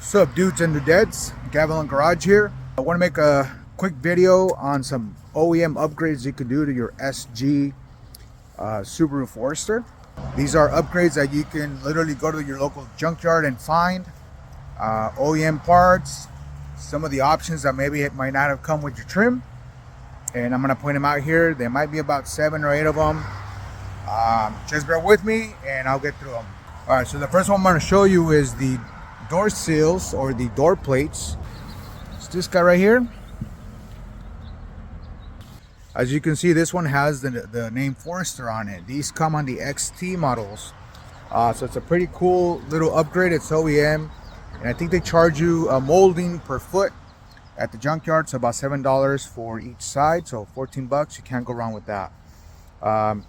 What's up, dudes and dudettes? Gavilan Garage here. I want to make a quick video on some OEM upgrades you can do to your SG Subaru Forester. These are upgrades that you can literally go to your local junkyard and find. OEM parts, some of the options that maybe it might not have come with your trim. And I'm going to point them out here. There might be about 7 or 8 of them. Just bear with me and I'll get through them. Alright, so the first one I'm going to show you is the door seals or the door plates. It's this guy right here. As you can see, this one has the name Forester on it. These come on the XT models. So it's a pretty cool little upgrade. It's OEM. And I think they charge you a molding per foot at the junkyard. So about $7 for each side. So 14 bucks. You can't go wrong with that.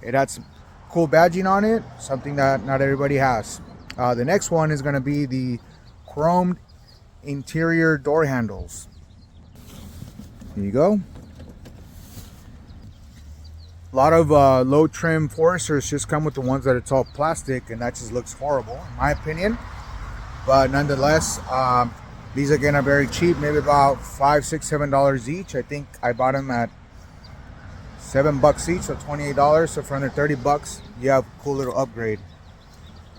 It had some cool badging on it. Something that not everybody has. The next one is going to be the chromed interior door handles. Here you go. A lot of low trim Foresters just come with the ones that it's all plastic, and that just looks horrible in my opinion. But nonetheless, these again are very cheap, maybe about $5, $6, $7 each. I think I bought them at $7 each, so $28. So for under 30 bucks, you have a cool little upgrade.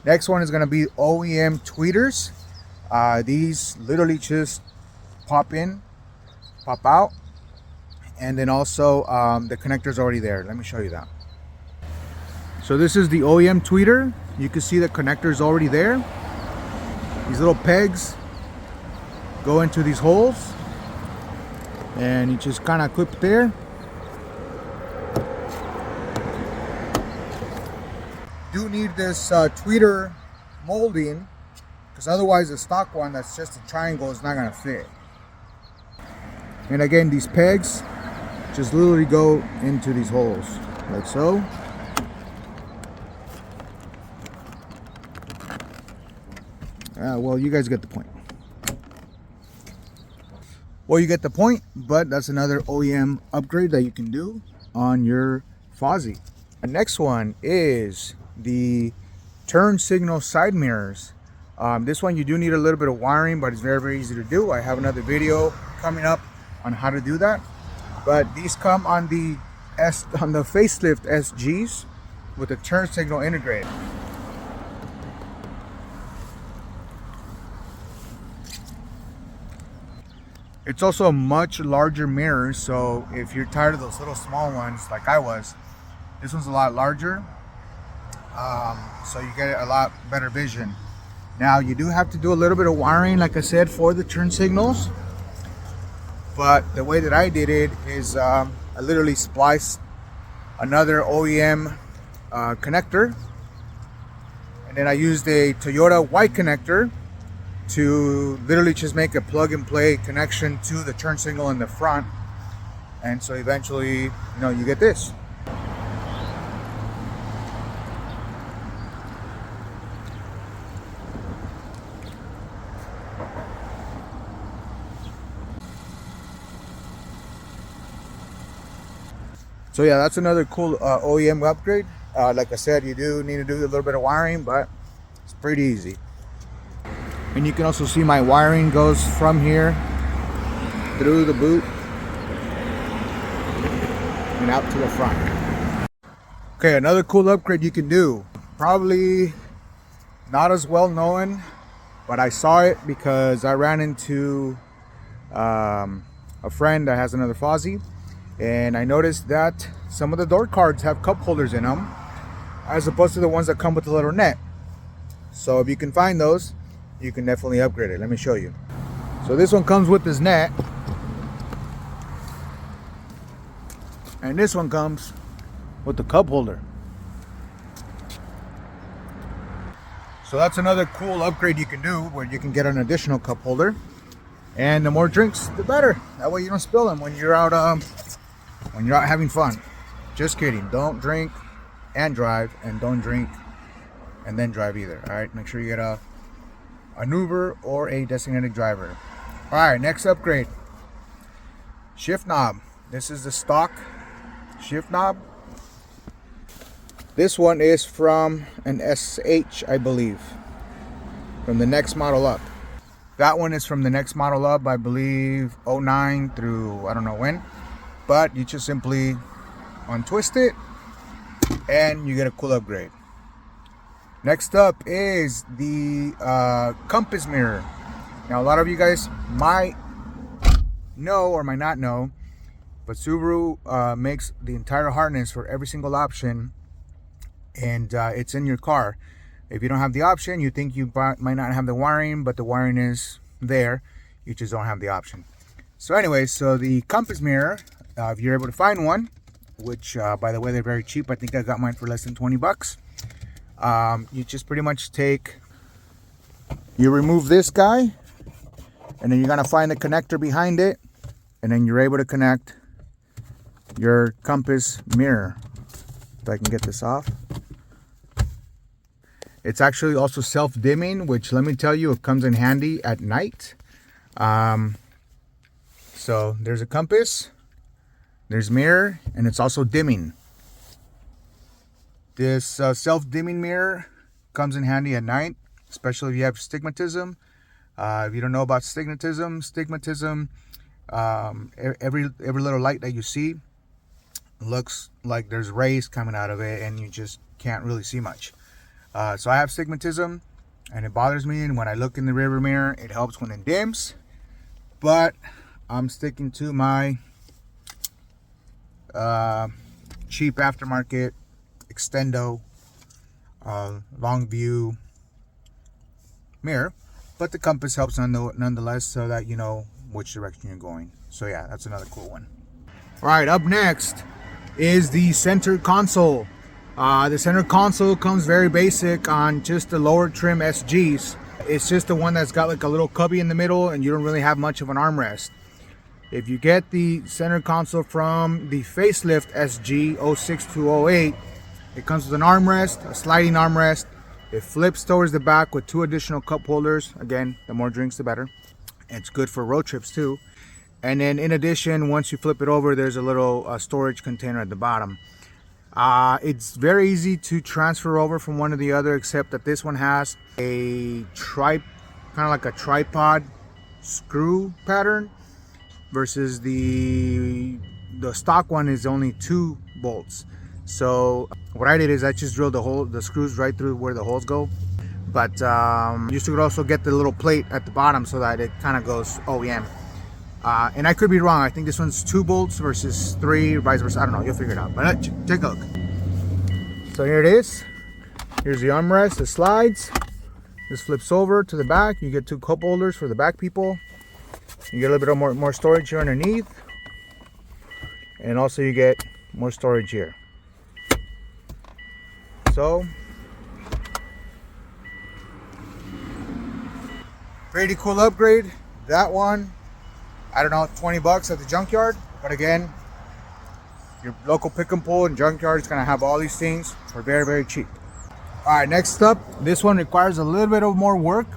Next one is going to be OEM tweeters. These literally just pop in, pop out, and then also the connector's already there. Let me show you that. So this is the OEM tweeter. You can see the connector's already there. These little pegs go into these holes, and you just kind of clip there. Do need this tweeter molding, because otherwise the stock one that's just a triangle is not going to fit. And again, these pegs just literally go into these holes like so. Well, you guys get the point. Well, you get the point, but that's another OEM upgrade that you can do on your Fozzie. The next one is the turn signal side mirrors. This one you do need a little bit of wiring, but it's very, very easy to do. I have another video coming up on how to do that. But these come on the facelift SGs with the turn signal integrated. It's also a much larger mirror, so if you're tired of those little small ones like I was, this one's a lot larger. So you get a lot better vision. Now you do have to do a little bit of wiring, like I said, for the turn signals. But the way that I did it is I literally spliced another OEM connector, and then I used a Toyota white connector to literally just make a plug and play connection to the turn signal in the front. And so eventually, you get this. So yeah, that's another cool OEM upgrade. Like I said, you do need to do a little bit of wiring, but it's pretty easy. And you can also see my wiring goes from here through the boot and out to the front. Okay, another cool upgrade you can do. Probably not as well known, but I saw it because I ran into a friend that has another Fozzie. And I noticed that some of the door cards have cup holders in them, as opposed to the ones that come with the little net. So if you can find those, you can definitely upgrade it. Let me show you. So this one comes with this net, and this one comes with the cup holder. So that's another cool upgrade you can do, where you can get an additional cup holder, and the more drinks the better. That way you don't spill them when you're out having fun. Just kidding. Don't drink and drive, and don't drink and then drive either. All right, make sure you get an Uber or a designated driver. All right, next upgrade, shift knob. This is the stock shift knob. This one is from an SH, I believe, from the next model up. That one is from the next model up, I believe '09 through I don't know when. But you just simply untwist it and you get a cool upgrade. Next up is the compass mirror. Now a lot of you guys might know or might not know, but Subaru makes the entire harness for every single option, and it's in your car. If you don't have the option, you think you might not have the wiring, but the wiring is there. You just don't have the option. So anyway, so the compass mirror, if you're able to find one, which by the way, they're very cheap. I think I got mine for less than 20 bucks. You just pretty much you remove this guy, and then you're gonna find the connector behind it, and then you're able to connect your compass mirror. If I can get this off. It's actually also self-dimming, which let me tell you, it comes in handy at night. So there's a compass, there's mirror, and it's also dimming. This self-dimming mirror comes in handy at night, especially if you have stigmatism. If you don't know about stigmatism, every little light that you see looks like there's rays coming out of it, and you just can't really see much. So I have stigmatism, and it bothers me, and when I look in the rearview mirror, it helps when it dims. But I'm sticking to my cheap aftermarket extendo long view mirror, but the compass helps nonetheless, so that you know which direction you're going. So yeah, that's another cool one. All right, up next is the center console. The center console comes very basic on just the lower trim SGs. It's just the one that's got like a little cubby in the middle, and you don't really have much of an armrest. If you get the center console from the Pre-facelift SG 06 to 08, it comes with an armrest, a sliding armrest. It flips towards the back with 2 additional cup holders. Again, the more drinks, the better. It's good for road trips too. And then in addition, once you flip it over, there's a little storage container at the bottom. It's very easy to transfer over from one to the other, except that this one has a kind of like a tripod screw pattern, versus the stock one is only 2 bolts. So what I did is I just drilled the screws right through where the holes go. But you should also get the little plate at the bottom so that it kind of goes OEM. And I could be wrong. I think this one's 2 bolts versus 3, or vice versa. I don't know. You'll figure it out. But take a look. So here it is. Here's the armrest. It slides. This flips over to the back. You get 2 cup holders for the back people. You get a little bit more storage here underneath. And also you get more storage here. So pretty cool upgrade. That one, I don't know, 20 bucks at the junkyard. But again, your local pick and pull and junkyard is gonna have all these things for very, very cheap. All right, next up, this one requires a little bit of more work,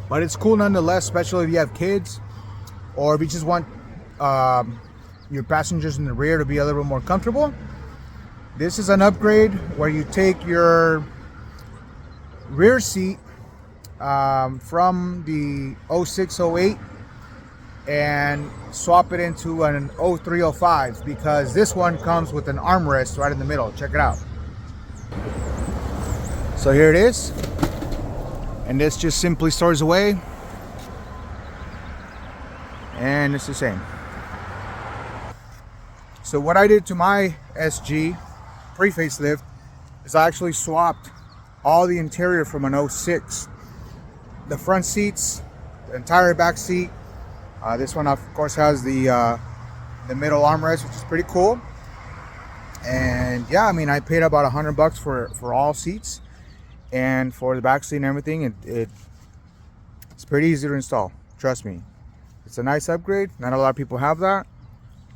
but it's cool nonetheless, especially if you have kids, or if you just want your passengers in the rear to be a little bit more comfortable. This is an upgrade where you take your rear seat from the 06-08 and swap it into an 03-05, because this one comes with an armrest right in the middle. Check it out. So here it is, and this just simply stores away, and it's the same. So what I did to my SG pre-facelift is I actually swapped all the interior from an 06. The front seats, the entire back seat. This one of course has the middle armrest, which is pretty cool. And yeah, I mean, I paid about $100 for all seats, and for the back seat and everything. It's pretty easy to install, trust me. It's a nice upgrade. Not a lot of people have that,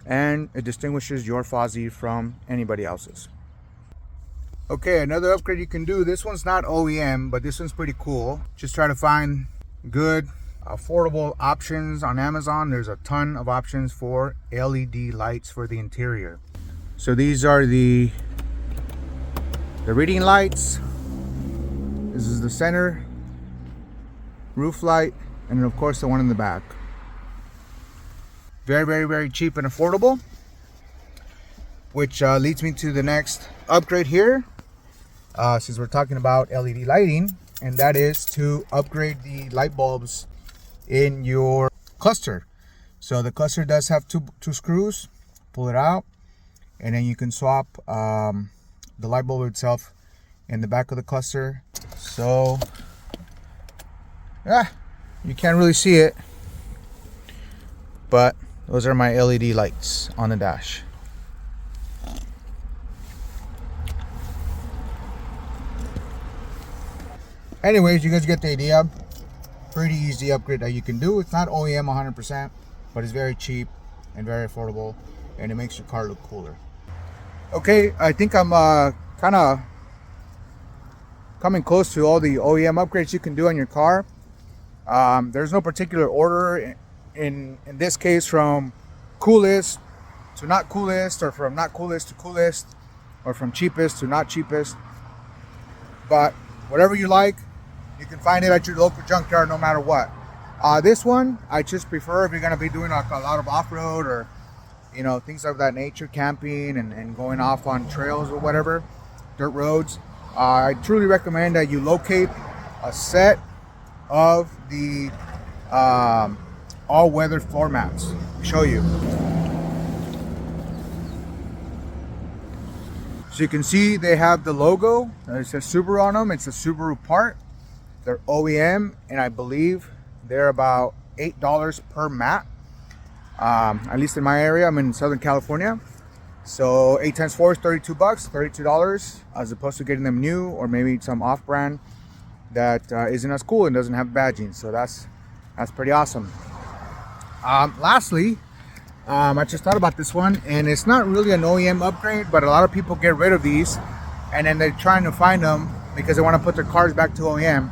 and it distinguishes your Fozzy from anybody else's. Okay, another upgrade you can do. This one's not OEM, but this one's pretty cool. Just try to find good, affordable options on Amazon. There's a ton of options for LED lights for the interior. So these are the reading lights. This is the center roof light, and then of course the one in the back. Very, very, very cheap and affordable, which leads me to the next upgrade here, since we're talking about LED lighting, and that is to upgrade the light bulbs in your cluster. So the cluster does have two screws. Pull it out, and then you can swap the light bulb itself in the back of the cluster. So you can't really see it, but those are my LED lights on the dash. Anyways, you guys get the idea. Pretty easy upgrade that you can do. It's not OEM 100%, but it's very cheap and very affordable, and it makes your car look cooler. Okay, I think I'm kind of coming close to all the OEM upgrades you can do on your car. There's no particular order in this case, from coolest to not coolest, or from not coolest to coolest, or from cheapest to not cheapest. But whatever you like, you can find it at your local junkyard no matter what. This one I just prefer if you're going to be doing like a lot of off-road, or you know, things of that nature, camping and going off on trails or whatever, dirt roads. I truly recommend that you locate a set of the all-weather floor mats. I'll show you. So you can see they have the logo. It says Subaru on them. It's a Subaru part. They're OEM, and I believe they're about $8 per mat. At least in my area, I'm in Southern California. So 8 times 4 is 32 bucks, $32, as opposed to getting them new or maybe some off-brand that isn't as cool and doesn't have badging. So that's pretty awesome. Lastly, I just thought about this one, and it's not really an OEM upgrade, but a lot of people get rid of these and then they're trying to find them because they want to put their cars back to OEM.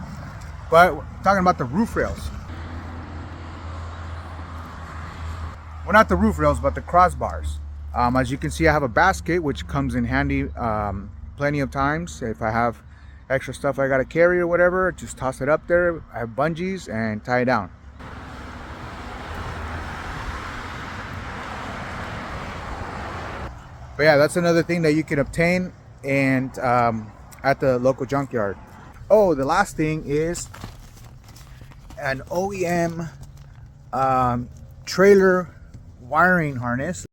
But we're talking about the roof rails. Well, not the roof rails, but the crossbars. As you can see, I have a basket which comes in handy plenty of times. If I have extra stuff I gotta carry or whatever, just toss it up there. I have bungees and tie it down. But yeah, that's another thing that you can obtain and at the local junkyard. Oh, the last thing is an OEM trailer wiring harness.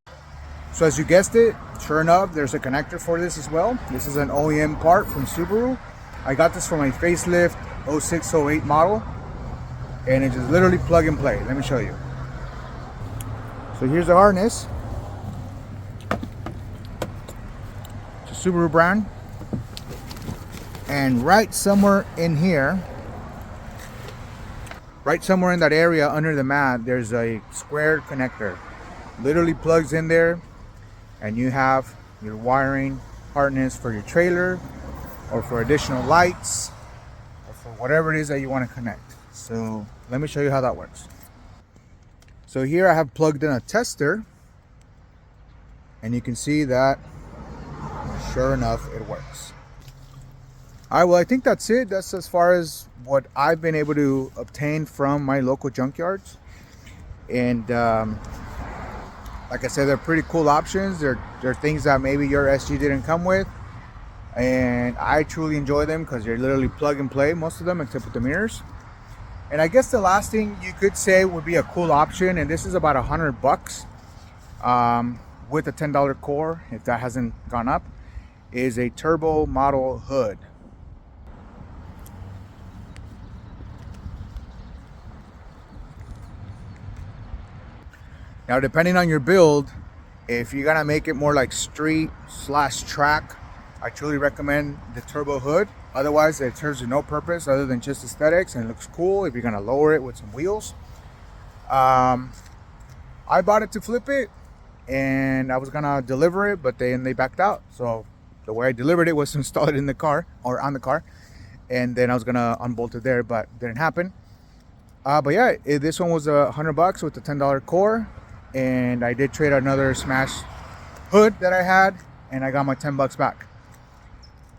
So as you guessed it, sure enough, there's a connector for this as well. This is an OEM part from Subaru. I got this from a facelift 06-08 model, and it just literally plug and play. Let me show you. So here's the harness. It's a Subaru brand, and right somewhere in here, right somewhere in that area under the mat, there's a square connector. Literally plugs in there, and you have your wiring harness for your trailer, or for additional lights, or for whatever it is that you want to connect. So let me show you how that works. So here I have plugged in a tester, and you can see that sure enough it works. Alright, well, I think that's it. That's as far as what I've been able to obtain from my local junkyards. And like I said, they're pretty cool options. They're things that maybe your SG didn't come with, and I truly enjoy them because they're literally plug and play, most of them, except with the mirrors. And I guess the last thing you could say would be a cool option, and this is about $100 with a $10 core, if that hasn't gone up, is a turbo model hood. Now, depending on your build, if you're gonna make it more like street / track, I truly recommend the turbo hood. Otherwise, it serves you no purpose other than just aesthetics, and it looks cool if you're gonna lower it with some wheels. I bought it to flip it, and I was gonna deliver it, but they backed out. So the way I delivered it was to install it in the car, or on the car, and then I was gonna unbolt it there, but didn't happen. But yeah, this one was $100 with the $10 core. And I did trade another smashed hood that I had, and I got my $10 back.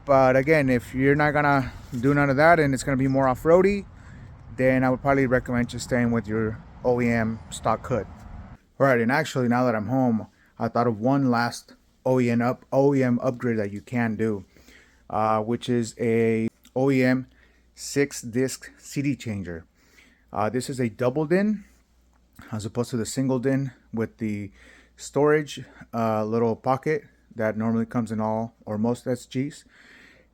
But again, if you're not gonna do none of that and it's gonna be more off-roady, then I would probably recommend just staying with your OEM stock hood. Alright, and actually now that I'm home, I thought of one last OEM upgrade that you can do, which is a OEM 6-disc CD changer. This is a double DIN as opposed to the single DIN with the storage little pocket that normally comes in all or most SGs.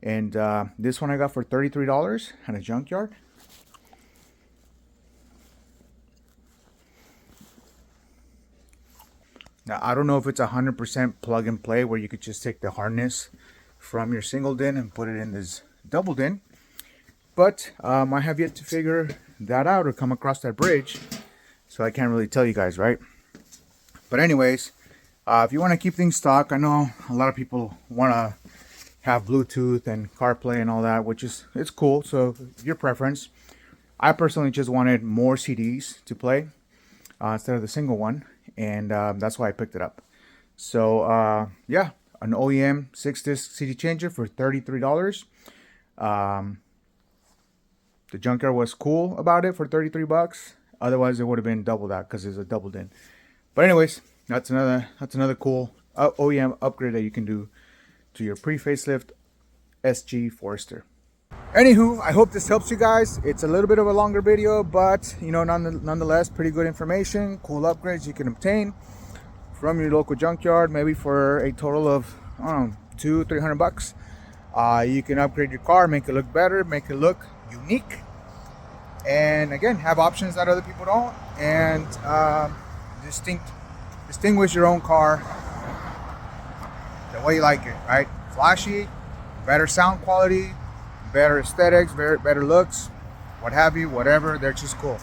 And this one I got for $33 at a junkyard. Now I don't know if it's 100% plug and play where you could just take the harness from your single DIN and put it in this double DIN, but I have yet to figure that out or come across that bridge, so I can't really tell you guys, right? But anyways, if you want to keep things stock, I know a lot of people want to have Bluetooth and CarPlay and all that, which is it's cool, so your preference. I personally just wanted more CDs to play instead of the single one, and that's why I picked it up. So yeah, an OEM 6-disc CD changer for $33. The junkyard was cool about it for 33 bucks. Otherwise, it would have been double that because it's a double DIN. But anyways, that's another cool OEM upgrade that you can do to your pre-facelift SG Forester. Anywho, I hope this helps you guys. It's a little bit of a longer video, but you know, nonetheless, pretty good information, cool upgrades you can obtain from your local junkyard, maybe for a total of, I don't know, $200-300 bucks. You can upgrade your car, make it look better, make it look unique, and again, have options that other people don't, and distinguish your own car the way you like it, right? Flashy, better sound quality, better aesthetics, better looks, what have you, whatever. They're just cool.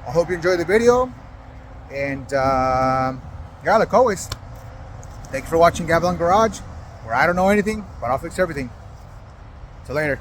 I hope you enjoyed the video, and yeah, like always, thank you for watching Gavilan Garage, where I don't know anything, but I'll fix everything. Till later.